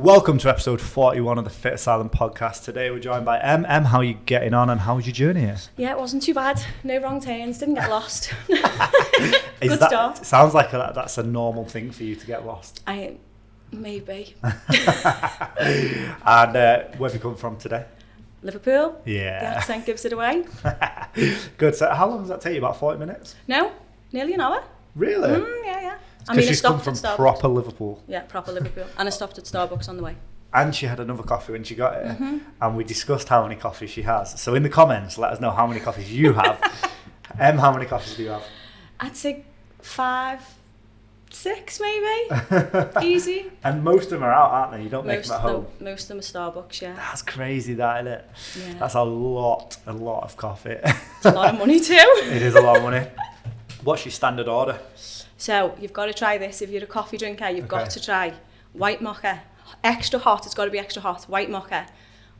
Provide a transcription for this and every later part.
welcome to episode 41 of the Fitasylum podcast. Today we're joined by Em. Em, how are you getting on and how was your journey here? Yeah, it wasn't too bad. No wrong turns, didn't get lost. Good start. Sounds like that's a normal thing for you to get lost. Maybe. And where have you come from today? Liverpool. Yeah. The accent gives it away. Good. So how long does that take you? About 40 minutes? No, nearly an hour. Really? Yeah. Because she's come from proper Liverpool. Yeah, proper Liverpool. And I stopped at Starbucks on the way. And she had another coffee when she got it. Mm-hmm. And we discussed how many coffees she has. So in the comments, let us know how many coffees you have. Em, how many coffees do you have? I'd say 5, 6 maybe. Easy. And most of them are out, aren't they? You don't make them at home. Most of them are Starbucks, yeah. That's crazy, that, isn't it? Yeah. That's a lot of coffee. It's a lot of money too. It is a lot of money. What's your standard order? So you've got to try this. If you're a coffee drinker, you've got to try white mocha. Extra hot, it's got to be extra hot. White mocha,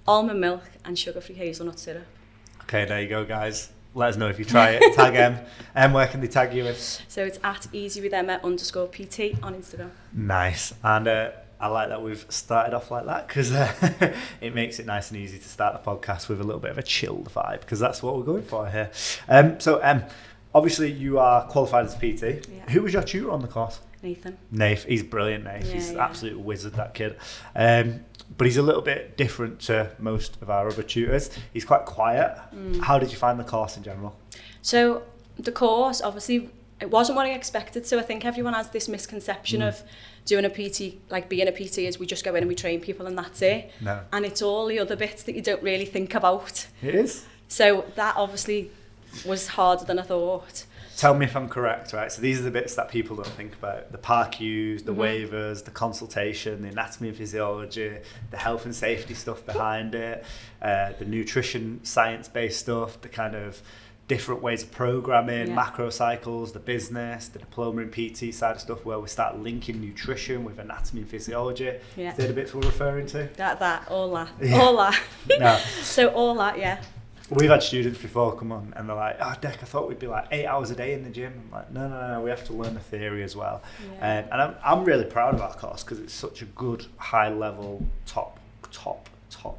almond milk and sugar-free hazelnut syrup. Okay, there you go, guys. Let us know if you try it. Tag Em. Em, where can they tag you in? So it's at easywithemma_PT on Instagram. Nice. And I like that we've started off like that because it makes it nice and easy to start the podcast with a little bit of a chilled vibe because that's what we're going for here. So Em, obviously you are qualified as a PT. Yeah. Who was your tutor on the course? Nathan. Nath, he's brilliant, Nath. He's an absolute wizard, that kid. But he's a little bit different to most of our other tutors. He's quite quiet. How did you find the course in general? So the course, obviously, it wasn't what I expected. So I think everyone has this misconception of doing a PT, like being a PT is we just go in and we train people and that's it. No. And it's all the other bits that you don't really think about. It is. So that obviously was harder than I thought. Tell me if I'm correct, right? So these are the bits that people don't think about. The PARQs, the waivers, the consultation, the anatomy and physiology, the health and safety stuff behind it, the nutrition science-based stuff, the kind of different ways of programming, macro cycles, the business, the diploma in PT side of stuff where we start linking nutrition with anatomy and physiology. Yeah. Is that the bits we're referring to? All that. No. So all that, yeah. We've had students before come on and they're like, oh, Dec, I thought we'd be like 8 hours a day in the gym. I'm like, no, we have to learn the theory as well. Yeah. And I'm really proud of our course because it's such a good, high-level, top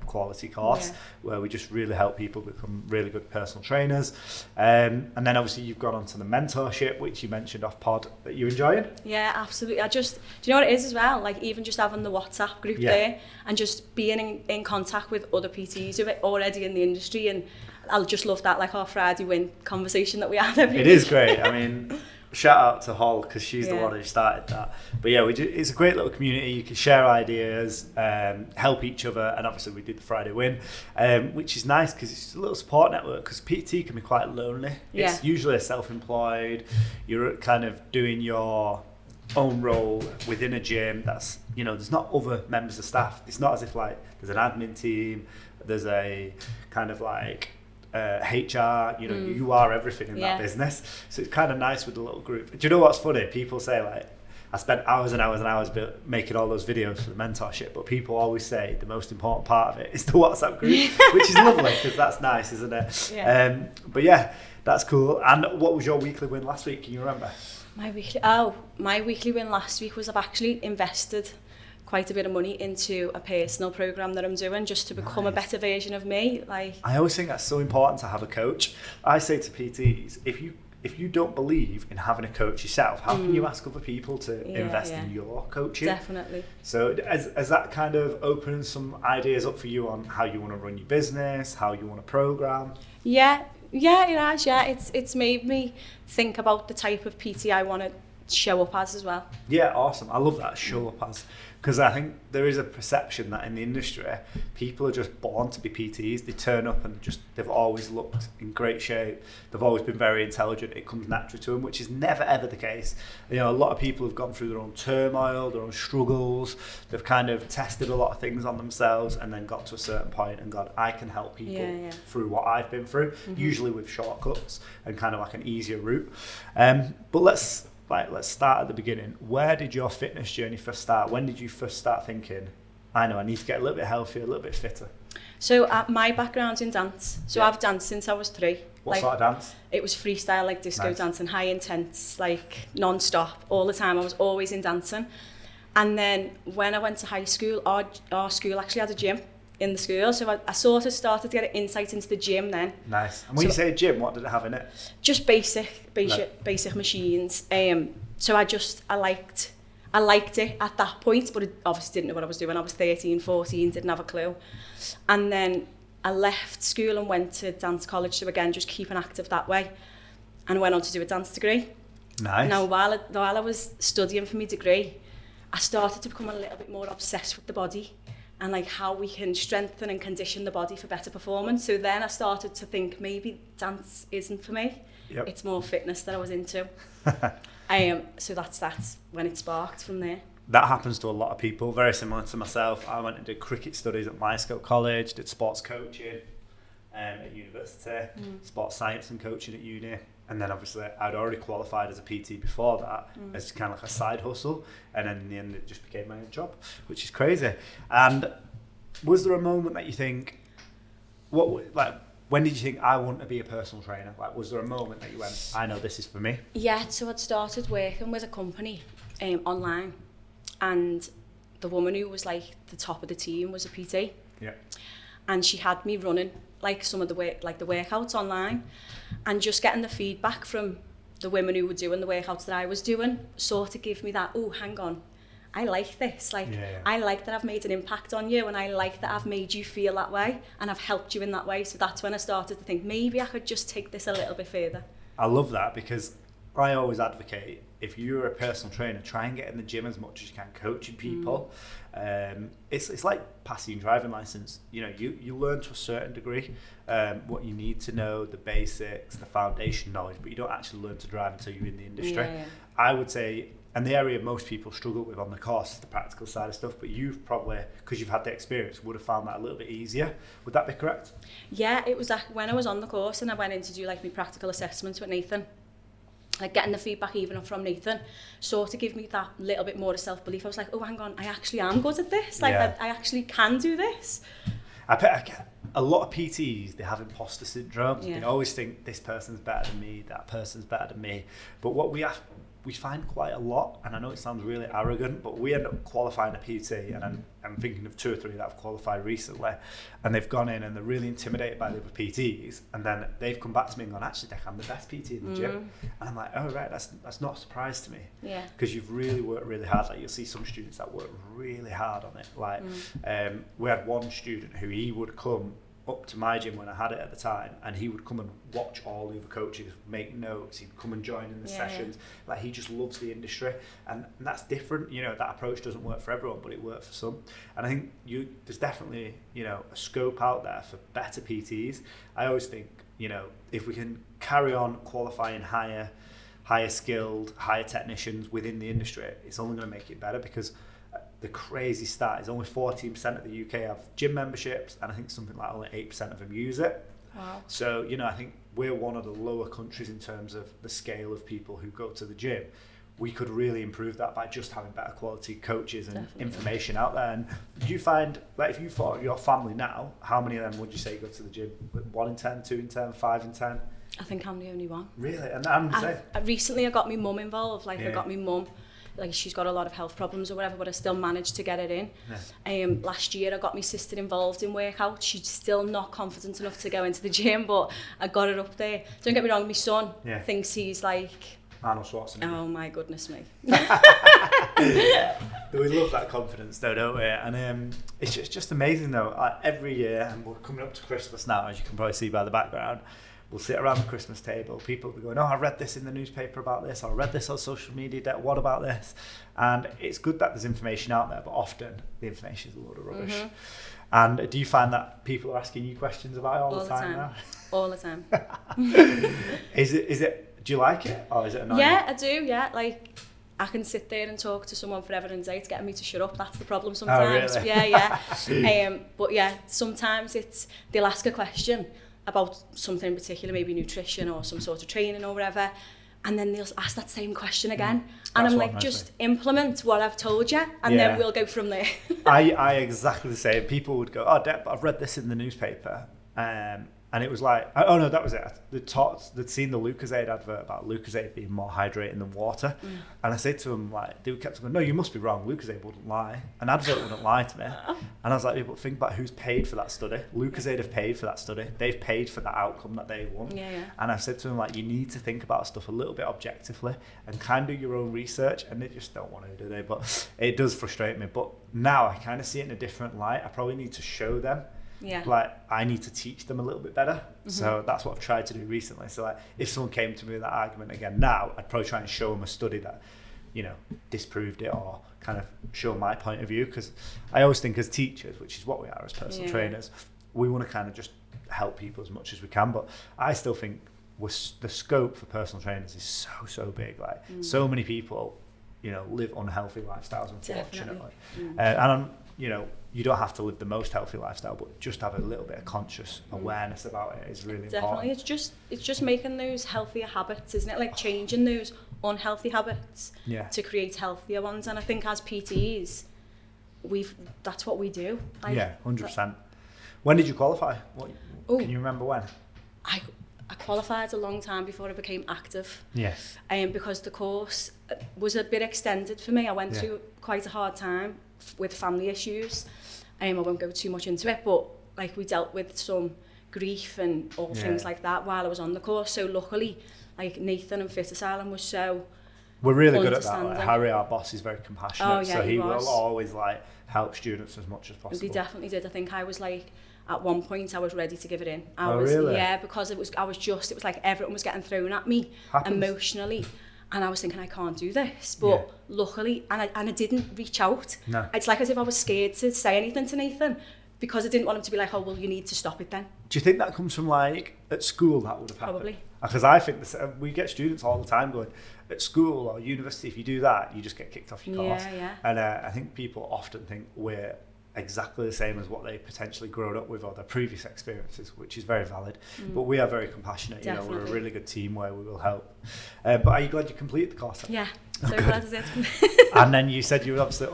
quality course where we just really help people become really good personal trainers. And then obviously you've gone on to the mentorship, which you mentioned off pod, that you enjoying? Yeah, absolutely. Do you know what it is as well? Like even just having the WhatsApp group there and just being in contact with other PTs who are already in the industry, and I'll just love that, like our Friday win conversation that we have every week. It is great. I mean, shout out to Hall because she's the one who started that. But yeah, it's a great little community. You can share ideas, help each other, and obviously we did the Friday win, which is nice because it's a little support network. Because PT can be quite lonely. Yeah. It's usually a self-employed. You're kind of doing your own role within a gym. That's there's not other members of staff. It's not as if like there's an admin team. There's a kind of like HR, you are everything in that business. So it's kind of nice with a little group. Do you know what's funny? People say like, I spent hours and hours and hours making all those videos for the mentorship, but people always say the most important part of it is the WhatsApp group, which is lovely because that's nice, isn't it? Yeah. But yeah, that's cool. And what was your weekly win last week? Can you remember? My weekly win last week was I've actually invested quite a bit of money into a personal program that I'm doing just to become a better version of me. Like I always think that's so important to have a coach. I say to PTs, if you don't believe in having a coach yourself, how can you ask other people to invest in your coaching? Definitely. So has that kind of opened some ideas up for you on how you want to run your business, how you want to program? Yeah, it has. Yeah, it's made me think about the type of PT I want to show up as well. Yeah, awesome. I love that, show up as. Because I think there is a perception that in the industry, people are just born to be PTs. They turn up and they've always looked in great shape. They've always been very intelligent. It comes naturally to them, which is never ever the case. A lot of people have gone through their own turmoil, their own struggles. They've kind of tested a lot of things on themselves and then got to a certain point and gone, I can help people through what I've been through, usually with shortcuts and kind of like an easier route. But let's start at the beginning. Where did your fitness journey first start? When did you first start thinking, I know I need to get a little bit healthier, a little bit fitter? So my background's in dance. So I've danced since I was 3. What sort of dance? It was freestyle, like disco dancing, high intense, like non-stop, all the time. I was always in dancing. And then when I went to high school, our school actually had a gym in the school, so I sort of started to get an insight into the gym then. Nice. And when you say gym, what did it have in it? Just basic machines. So I liked it at that point, but I obviously didn't know what I was doing. I was 13, 14, didn't have a clue. And then I left school and went to dance college, so again, just keeping active that way. And went on to do a dance degree. Nice. Now, while I was studying for my degree, I started to become a little bit more obsessed with the body and like how we can strengthen and condition the body for better performance. So then I started to think maybe dance isn't for me. Yep. It's more fitness that I was into. So that's when it sparked from there. That happens to a lot of people, very similar to myself. I went and did cricket studies at Myerscough College, did sports coaching at university, sports science and coaching at uni. And then obviously I'd already qualified as a PT before that as kind of like a side hustle. And then in the end it just became my own job, which is crazy. And was there a moment that you think, when did you think I want to be a personal trainer? Like, was there a moment that you went, I know this is for me? Yeah, so I'd started working with a company online, and the woman who was like the top of the team was a PT. Yeah. And she had me running like some of the workouts online, and just getting the feedback from the women who were doing the workouts that I was doing sort of gave me that, oh, hang on, I like this. I like that I've made an impact on you, and I like that I've made you feel that way, and I've helped you in that way. So that's when I started to think maybe I could just take this a little bit further. I love that, because I always advocate, if you're a personal trainer, try and get in the gym as much as you can, coaching people. It's like passing your driving license. You know, you learn to a certain degree what you need to know, the basics, the foundation knowledge, but you don't actually learn to drive until you're in the industry. Yeah. I would say, and the area most people struggle with on the course is the practical side of stuff, but you've probably, because you've had the experience, would have found that a little bit easier. Would that be correct? Yeah, it was when I was on the course and I went in to do like my practical assessments with Nathan. Like getting the feedback even from Nathan sort of gave me that little bit more of self-belief. I was like, oh, hang on, I actually am good at this. Like, I actually can do this. I get a lot of PTs, they have imposter syndrome. Yeah. They always think this person's better than me, that person's better than me. But what we find quite a lot, and I know it sounds really arrogant, but we end up qualifying a PT, and I'm thinking of 2 or 3 that have qualified recently, and they've gone in and they're really intimidated by the other PTs, and then they've come back to me and gone, actually, Dec, I'm the best PT in the gym. And I'm like, oh, right, that's not a surprise to me. Yeah. Because you've really worked really hard. Like, you'll see some students that work really hard on it. Like, we had one student who he would come up to my gym when I had it at the time, and he would come and watch all the other coaches, make notes, he'd come and join in the sessions. Like, he just loves the industry, and that's different. You know, that approach doesn't work for everyone, but it works for some. And I think there's definitely, you know, a scope out there for better PTs. I always think, you know, if we can carry on qualifying higher skilled, higher technicians within the industry, it's only going to make it better, because the crazy stat is only 14% of the UK have gym memberships, and I think something like only 8% of them use it. Wow. So, you know, I think we're one of the lower countries in terms of the scale of people who go to the gym. We could really improve that by just having better quality coaches and information out there. And do you find, like, if you thought of your family now, how many of them would you say go to the gym? 1 in 10, 2 in 10, 5 in 10? I think I'm the only one. Really? And I'm the same. Recently I got my mum involved. Like, I got my mum. Like, she's got a lot of health problems or whatever, but I still managed to get it in. Yeah. Last year I got my sister involved in workouts. She's still not confident enough to go into the gym, but I got her up there. Don't get me wrong, my son thinks he's like Arnold Schwarzenegger. Oh my goodness me. We love that confidence though, don't we? And it's just amazing though. Every year, and we're coming up to Christmas now, as you can probably see by the background, we'll sit around the Christmas table, people will be going, oh, I read this in the newspaper about this, or I read this on social media, what about this? And it's good that there's information out there, but often the information is a load of rubbish. And do you find that people are asking you questions about it all the time now? All the time. Is it, do you like it, or is it annoying? Yeah, I do, yeah. Like, I can sit there and talk to someone forever and a day. It's getting me to shut up. That's the problem sometimes. Oh, really? Yeah. But yeah, sometimes they'll ask a question about something in particular, maybe nutrition or some sort of training or whatever, and then they'll ask that same question again. And I'm like, just implement what I've told you, and then we'll go from there. I exactly the same. People would go, oh, Deb, I've read this in the newspaper. And And it was like, oh no, that was it. They'd seen the Lucozade advert about Lucozade being more hydrating than water. And I said to them, like, they kept going, no, you must be wrong. Lucozade wouldn't lie. An advert wouldn't lie to me. And I was like, yeah, but think about who's paid for that study. Lucozade have paid for that study. They've paid for that outcome that they want. And I said to them, like, you need to think about stuff a little bit objectively and kind of do your own research. And they just don't want to, do they? But it does frustrate me. But now I kind of see it in a different light. I probably need to show them. Like, I need to teach them a little bit better. So that's what I've tried to do recently. So like, if someone came to me with that argument again now, I'd probably try and show them a study that, you know, disproved it, or kind of show my point of view. Because I always think as teachers, which is what we are as personal trainers, we want to kind of just help people as much as we can. But I still think the scope for personal trainers is so big. Like, so many people, you know, live unhealthy lifestyles, unfortunately. And you know, you don't have to live the most healthy lifestyle, but just have a little bit of conscious awareness about it is really important. It's just making those healthier habits, isn't it? Like changing those unhealthy habits to create healthier ones. And I think as PTs, that's what we do. Like, 100%. When did you qualify? Can you remember when? I qualified a long time before I became active. Yes. Because the course was a bit extended for me. I went through quite a hard time with family issues. I won't go too much into it, but like we dealt with some grief and all things like that while I was on the course. So luckily, like Nathan and Fitasylum was so we're really good at that. Like, Harry, our boss, is very compassionate, so he will always like help students as much as possible. He definitely did. I think I was like, at one point I was ready to give it in. Really? Yeah, because it was like everything was getting thrown at me emotionally. And I was thinking, I can't do this. But luckily, and I didn't reach out. No. It's like as if I was scared to say anything to Nathan, because I didn't want him to be like, oh, well, you need to stop it then. Do you think that comes from like at school that would have happened? Probably. Because I think we get students all the time going, at school or university, if you do that, you just get kicked off your course. And I think people often think we're exactly the same as what they potentially grown up with or their previous experiences, which is very valid. But we are very compassionate. Definitely. You know, we're a really good team where we will help. But are you glad you completed the course? Yeah, so glad as it. And then you said you were obviously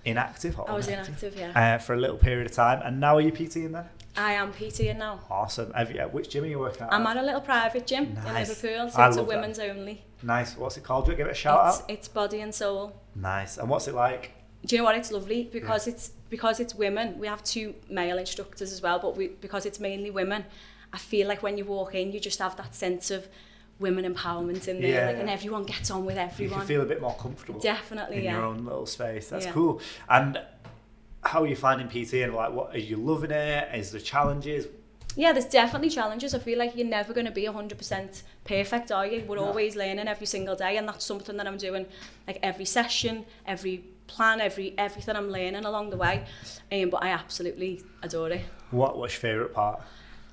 inactive. I was inactive, yeah. For a little period of time, and now are you PTing then? I am PTing now. Awesome. Which gym are you working at? I'm at a little private gym in Liverpool, so it's a women's only. Nice. What's it called? Do you give it a shout out? It's Body and Soul. Nice. And what's it like? Do you know what? It's lovely because it's women. We have 2 male instructors as well, but because it's mainly women, I feel like when you walk in, you just have that sense of women empowerment in there, and everyone gets on with everyone. You can feel a bit more comfortable. Definitely, in your own little space. That's cool. And how are you finding PT? And like, what are you loving it? Is there challenges? Yeah, there's definitely challenges. I feel like you're never going to be 100% perfect, are you? We're always learning every single day, and that's something that I'm doing like every session, every plan, everything I'm learning along the way. But I absolutely adore it. What's your favourite part?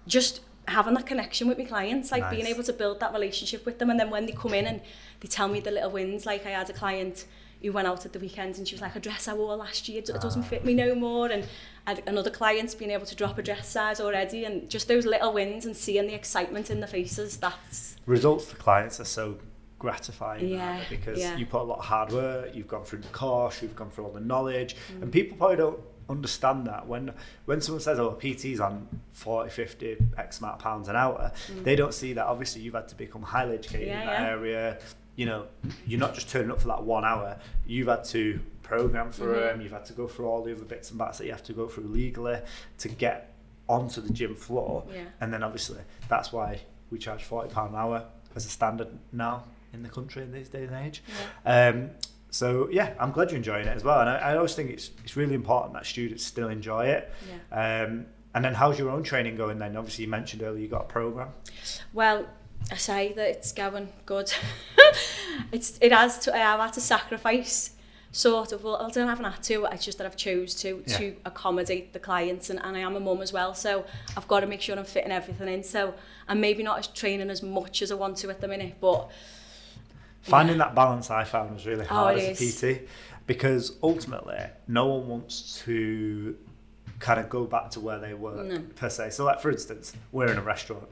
Just having that connection with my clients, like being able to build that relationship with them, and then when they come in and they tell me the little wins. Like I had a client who went out at the weekend and she was like, a dress I wore last year, it doesn't fit me no more. And I had another client's being able to drop a dress size already, and just those little wins and seeing the excitement in the faces, that's... Results for clients are so gratifying because you put a lot of hard work, you've gone through the course, you've gone through all the knowledge, and people probably don't understand that when someone says, oh, PT's on 40, 50, X amount of pounds an hour, they don't see that obviously you've had to become highly educated in that area. You know, you're not just turning up for that 1 hour, you've had to program for them, you've had to go through all the other bits and bats that you have to go through legally to get onto the gym floor. And then obviously that's why we charge £40 an hour as a standard now in the country in this day and age. So yeah, I'm glad you're enjoying it as well, and I always think it's really important that students still enjoy it. And then how's your own training going then? Obviously you mentioned earlier you got a program. Well, I say that it's going good. I have had to sacrifice sort of, well, I don't have had to, it's just that I've chose to accommodate the clients, and I am a mum as well, so I've got to make sure I'm fitting everything in. So I'm maybe not as training as much as I want to at the minute, but finding that balance I found was really hard as a PT, because ultimately no one wants to kind of go back to where they were per se. So like for instance, we're in a restaurant.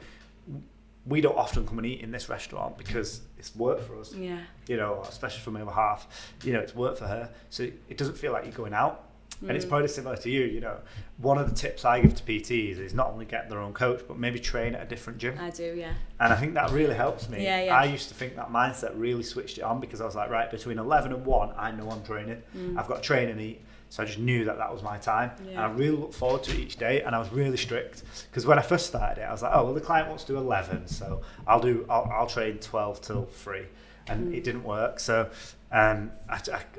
We don't often come and eat in this restaurant because it's work for us. You know, especially for my other half, you know, it's work for her. So it doesn't feel like you're going out. And it's probably similar to you, you know. One of the tips I give to PTs is not only get their own coach, but maybe train at a different gym. I do, yeah. And I think that really helps me. Yeah. I used to think that mindset really switched it on, because I was like, right, between 11 and 1, I know I'm training. I've got to train and eat. So I just knew that was my time. Yeah. And I really looked forward to it each day, and I was really strict. Because when I first started it, I was like, oh, well, the client wants to do 11, so I'll train 12 till 3. And it didn't work. So I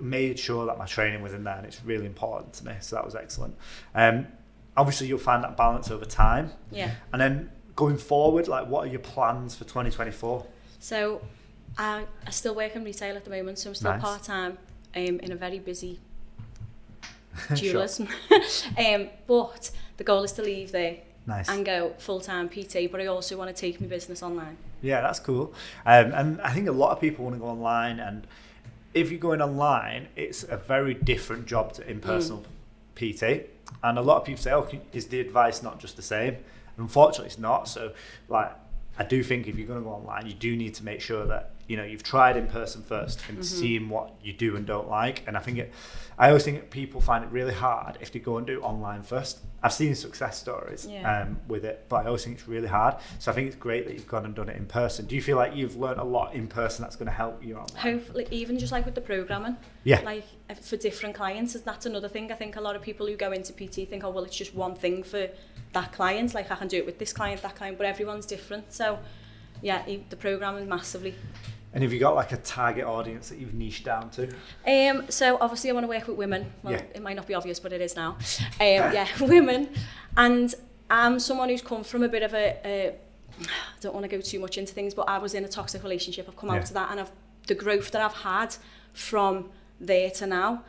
made sure that my training was in there, and it's really important to me. So that was excellent. Obviously, you'll find that balance over time. Yeah. And then going forward, like, what are your plans for 2024? So I still work in retail at the moment, so I'm still Nice. part-time in a very busy jewellers. Sure. But the goal is to leave there. Nice. And go full-time PT, but I also want to take my business online. Yeah, that's cool. And I think a lot of people want to go online, and if you're going online, it's a very different job to in-person PT. And a lot of people say, oh, is the advice not just the same? And unfortunately, it's not. So, like, I do think if you're going to go online, you do need to make sure that, you know, you've tried in person first and seen what you do and don't like. And I always think people find it really hard if they go and do online first. I've seen success stories with it, but I always think it's really hard. So I think it's great that you've gone and done it in person. Do you feel like you've learned a lot in person that's going to help you online? Hopefully, even just like with the programming. Yeah. Like for different clients, that's another thing. I think a lot of people who go into PT think, oh, well, it's just one thing for that client. Like I can do it with this client, that client, but everyone's different. So yeah, the programming massively. And have you got like a target audience that you've niched down to? So obviously I want to work with women. Well, Yeah. It might not be obvious, but it is now. Women. And I'm someone who's come from a bit of I don't want to go too much into things, but I was in a toxic relationship. I've come out of that, and the growth that I've had from there to now,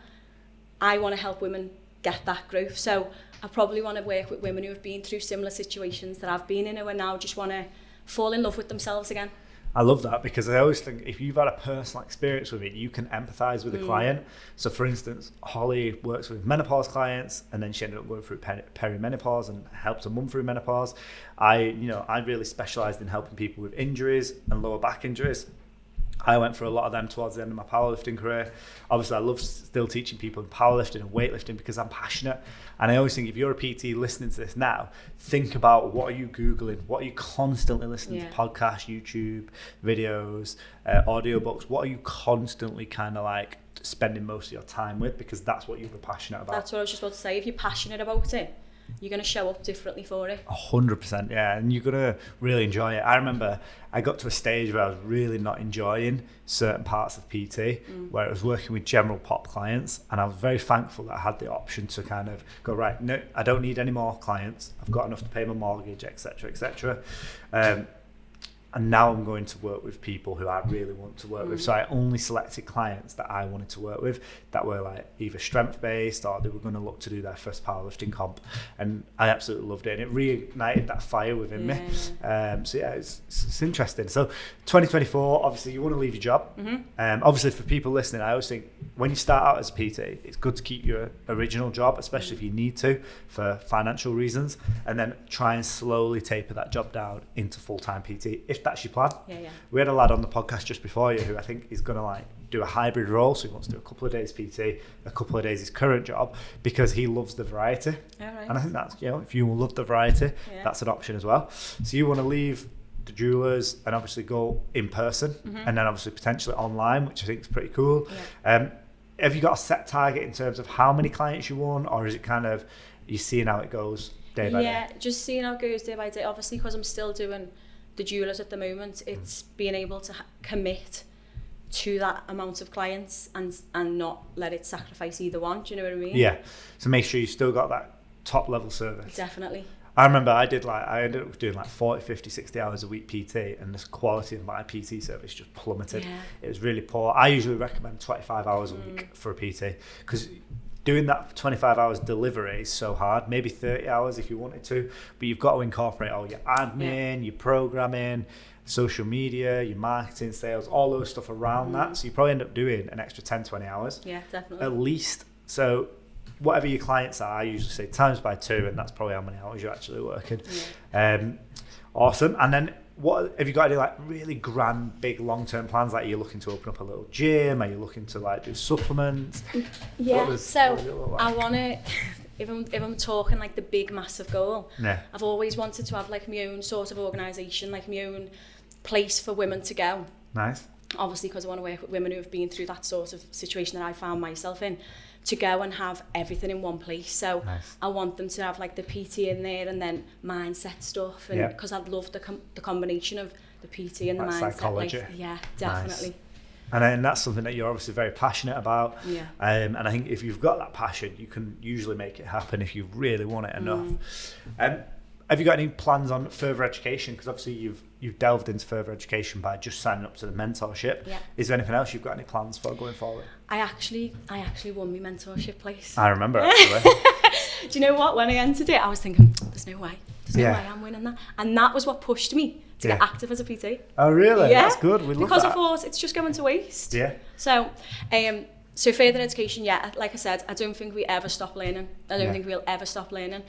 I want to help women get that growth. So I probably want to work with women who have been through similar situations that I've been in, who are now just want to fall in love with themselves again. I love that, because I always think if you've had a personal experience with it, you can empathise with the client. So for instance, Holly works with menopause clients, and then she ended up going through perimenopause and helped her mum through menopause. I really specialised in helping people with injuries and lower back injuries. I went through a lot of them towards the end of my powerlifting career. Obviously, I love still teaching people in powerlifting and weightlifting because I'm passionate. And I always think if you're a PT listening to this now, think about what are you Googling? What are you constantly listening to? Podcasts, YouTube, videos, audiobooks. What are you constantly kind of like spending most of your time with? Because that's what you're passionate about. That's what I was just about to say. If you're passionate about it, you're going to show up differently for it. 100%, yeah, and you're going to really enjoy it. I remember I got to a stage where I was really not enjoying certain parts of PT, where I was working with general pop clients, and I was very thankful that I had the option to kind of go, right, no, I don't need any more clients. I've got enough to pay my mortgage, etc., etc. And now I'm going to work with people who I really want to work with. So I only selected clients that I wanted to work with that were like either strength based or they were going to look to do their first powerlifting comp. And I absolutely loved it. And it reignited that fire within me. So yeah, it's interesting. So 2024, obviously you want to leave your job. Obviously for people listening, I always think when you start out as a PT, it's good to keep your original job, especially if you need to for financial reasons, and then try and slowly taper that job down into full-time PT. If that's your plan. We had a lad on the podcast just before you who I think is going to like do a hybrid role, so he wants to do a couple of days PT, a couple of days his current job, because he loves the variety. And I think that's, if you love the variety, that's an option as well. So you want to leave the jewelers and obviously go in person, and then obviously potentially online, which I think is pretty cool. Have you got a set target in terms of how many clients you want, or is it kind of you seeing how it goes day by day? Yeah, just seeing how it goes day by day. Obviously, because I'm still doing the jewelers at the moment, it's being able to commit to that amount of clients and not let it sacrifice either one. Do you know what I mean? Yeah. So make sure you still got that top level service. Definitely. I remember I ended up doing like 40, 50, 60 hours a week PT, and the quality of my PT service just plummeted. It was really poor. I usually recommend 25 hours a week for a PT, because doing that 25 hours delivery is so hard. Maybe 30 hours if you wanted to, but you've got to incorporate all your admin, your programming, social media, your marketing, sales, all those stuff around that. So you probably end up doing an extra 10, 20 hours. Yeah, definitely. At least. So whatever your clients are, I usually say times by 2, and that's probably how many hours you're actually working. Awesome. And then what have you got any like really grand, big, long-term plans? Like, are you looking to open up a little gym? Are you looking to like do supplements? Yeah. What does So it look like? I want to. If I'm talking like the big massive goal, Yeah. I've always wanted to have like my own sort of organisation, like my own place for women to go. Nice. Obviously, because I want to work with women who have been through that sort of situation that I found myself in, to go and have everything in one place. So Nice. I want them to have like the PT in there and then mindset stuff, and because I'd love the combination of the PT and the Like mindset. psychology. Like, yeah, definitely. Nice. And then that's something that you're obviously very passionate about. Yeah. And I think if you've got that passion, you can usually make it happen if you really want it enough. Have you got any plans on further education? Because obviously you've delved into further education by just signing up to the mentorship. Yeah. Is there anything else you've got any plans for going forward? I actually won my mentorship place. I remember actually. Do you know what? When I entered it, I was thinking, there's no way Yeah. I'm winning that. And that was what pushed me to get active as a PT. Oh really? Yeah. That's good. We love because that. I thought it's just going to waste. Yeah. So, so further education, like I said, I don't think we ever stop learning. I don't think we'll ever stop learning.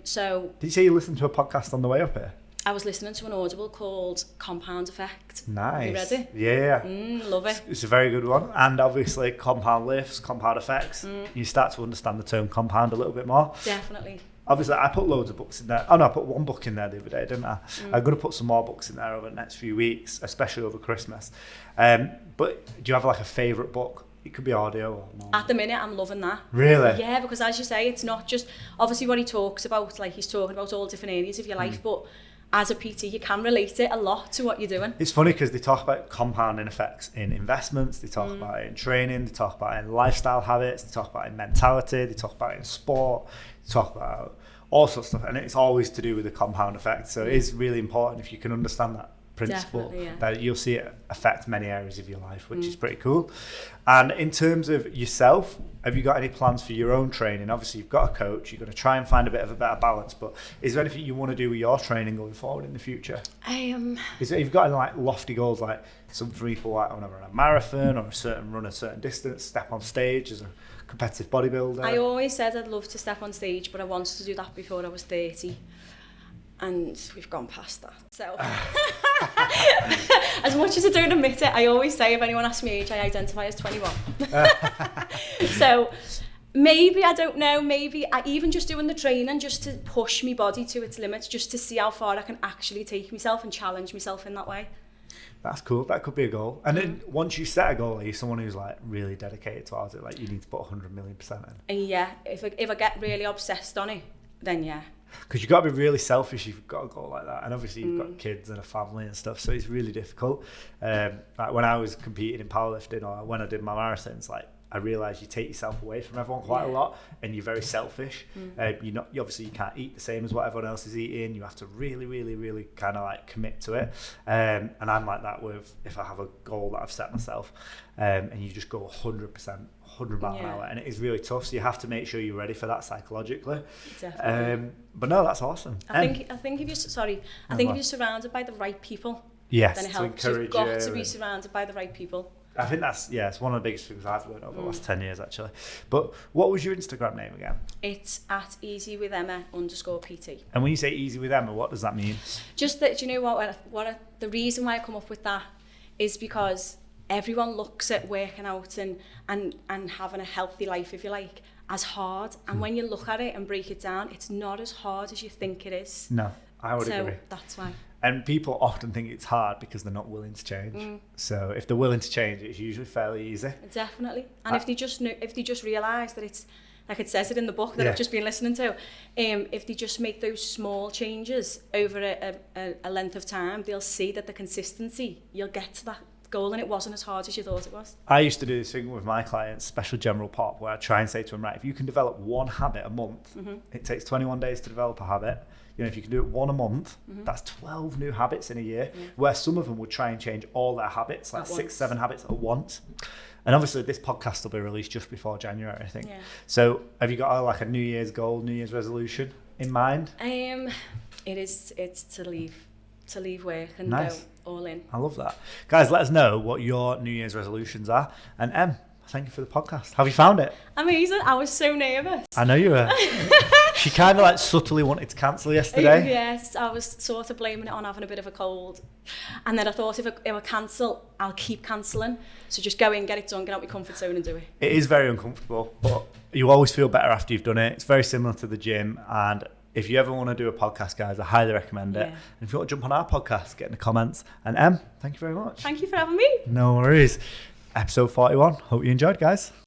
So Did you say you listened to a podcast on the way up here? I was listening to an audible called Compound Effect. Nice. You read it? Yeah. Love it. It's a very good one. And obviously compound lifts, compound effects. You start to understand the term compound a little bit more. Definitely. Obviously, I put loads of books in there. Oh no, I put one book in there the other day, didn't I? I'm going to put some more books in there over the next few weeks, especially over Christmas. But do you have like a favourite book? It could be audio or not. At the minute, I'm loving that. Really? Yeah, because as you say, it's not just obviously what he talks about, like he's talking about all different areas of your life, but as a PT, you can relate it a lot to what you're doing. It's funny because they talk about compounding effects in investments, they talk about it in training, they talk about it in lifestyle habits, they talk about it in mentality, they talk about it in sport, they talk about all sorts of stuff, and it's always to do with the compound effect. So it is really important if you can understand that principle, that you'll see it affect many areas of your life, which is pretty cool. And in terms of yourself, have you got any plans for your own training? Obviously, you've got a coach, you're going to try and find a bit of a better balance, but is there anything you want to do with your training going forward in the future? Is it, you've got any like lofty goals, like some people like I want to run a marathon or run a certain distance, step on stage as a competitive bodybuilder? I always said I'd love to step on stage, but I wanted to do that before I was 30. And we've gone past that. So, as much as I don't admit it, I always say if anyone asks me age, I identify as 21. So, maybe, I don't know, maybe even just doing the training just to push my body to its limits, just to see how far I can actually take myself and challenge myself in that way. That's cool. That could be a goal. And then once you set a goal, are you someone who's like really dedicated towards it? Like you need to put 100 million% in? And yeah, if I get really obsessed on it, then yeah. Because you've got to be really selfish if you've got a goal like that. And obviously you've got kids and a family and stuff, so it's really difficult. Like when I was competing in powerlifting or when I did my marathons, like I realised you take yourself away from everyone quite a lot and you're very selfish. You obviously you can't eat the same as what everyone else is eating. You have to really, really, really kind of like commit to it. And I'm like that with if I have a goal that I've set myself and you just go 100%, 100 miles an hour, and it is really tough. So you have to make sure you're ready for that psychologically. Definitely. But no, that's awesome. I think if you're surrounded by the right people, yes, then it helps. You've got to be surrounded by the right people. I think it's one of the biggest things I've learned over the last 10 years actually. But what was your Instagram name again? It's at easywithemma_PT. And when you say easy with Emma, what does that mean? Just that, you know what the reason why I come up with that is because everyone looks at working out and having a healthy life, if you like, as hard. And when you look at it and break it down, it's not as hard as you think it is. No, I would agree. So that's why. And people often think it's hard because they're not willing to change. So if they're willing to change, it's usually fairly easy. Definitely. And if they just realise that it's, like it says it in the book that I've just been listening to, if they just make those small changes over a length of time, they'll see that the consistency, you'll get to that goal, and it wasn't as hard as you thought it was. I used to do this thing with my clients, special general pop, where I try and say to them, right, if you can develop one habit a month, it takes 21 days to develop a habit. You know, if you can do it one a month, that's 12 new habits in a year, where some of them would try and change all their habits, like 6-7 habits at once. And obviously this podcast will be released just before January, I think. Yeah. So have you got like a New Year's goal, New Year's resolution in mind? It's to leave work and go all in. I love that. Guys, let us know what your New Year's resolutions are. And Em, thank you for the podcast. Have you found it? Amazing. I was so nervous. I know you were. She kind of like subtly wanted to cancel yesterday. Yes, I was sort of blaming it on having a bit of a cold. And then I thought if I cancel, I'll keep cancelling. So just go in, get it done, get out my comfort zone and do it. It is very uncomfortable, but you always feel better after you've done it. It's very similar to the gym. And if you ever want to do a podcast, guys, I highly recommend it. And if you want to jump on our podcast, get in the comments. And Em, thank you very much. Thank you for having me. No worries. Episode 41. Hope you enjoyed, guys.